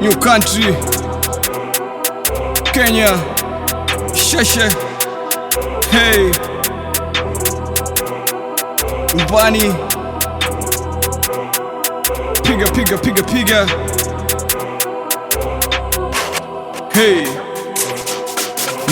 New country, Kenya, Sheshe, hey, Mbani, piga, hey.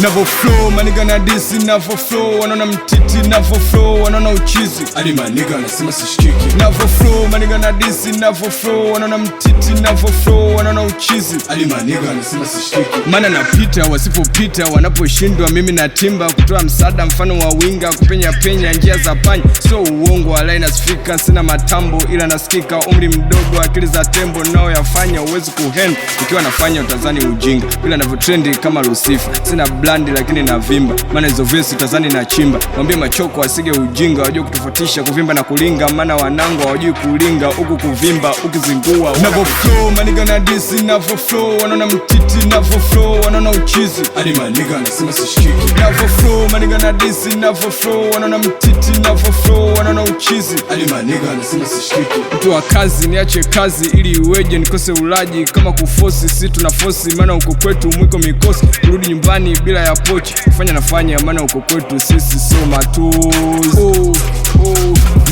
Navo flow, maniga na disi, navo flow, wanaona mtiti, navo flow, wanaona uchizi. Adi maniga nasema sishikiki. Navo flow, maniga na disi, navo flow, wanaona mtiti, navo flow, wanaona uchizi. Adi maniga nasema sishikiki. Mana napita, wasipopita, wanaposhindwa mimi natimba, kutoa msaada mfano wa winga, kupenya njia za panya. So uongo walai nasifika, sina matambo ila nasikika, umri mdogo akili za tembo nao yafanya uwezi kuhend. Ukiwa nafanya utazani ujinga, bila navotrendi kama Lucifer. Sina blandi lakini na vimba, mana hizo vesi utazani na chimba. Mwambie machoko asige ujinga, wajue kutofautisha kuvimba na kulinga. Mana wanangu wajui kulinga, uku kuvimba, ukizingua. Navo flow, maniga na disi, navo flow, wanaona mtiti, navo flow, wanaona uchizi. Adi maniga nasema sishikiki. Navo flow, maniga na disi, navo flow, wanaona mtiti, navo flow, wanaona uchizi. Adi maniga nasema sishikiki. Mtu wa kazi, niache kazi ili iweje nikose ulaji. Kama kufosi, si tunafosi, mana uko kwetu mwiko mikosi. Kurudi nyumbani bila ya pochi, kufanya nafanya, mana uko kwetu sisi so matuzi.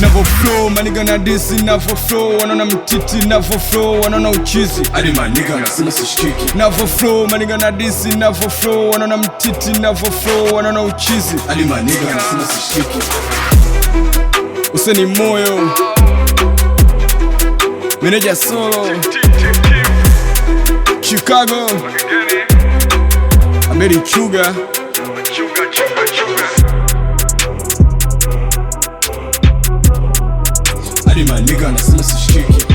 Navo flow, maniga na disi, navo flow, wanaona mtiti, navo flow, wanaona uchizi. Adi maniga nasema sishikiki. Navo flow, maniga na disi, navo flow, wanaona mtiti, navo flow, wanaona uchizi. Adi maniga nasema sishikiki. Useni moyo, meneja solo, Chicago, Ameri Chuga. Adi maniga nasema sishikiki.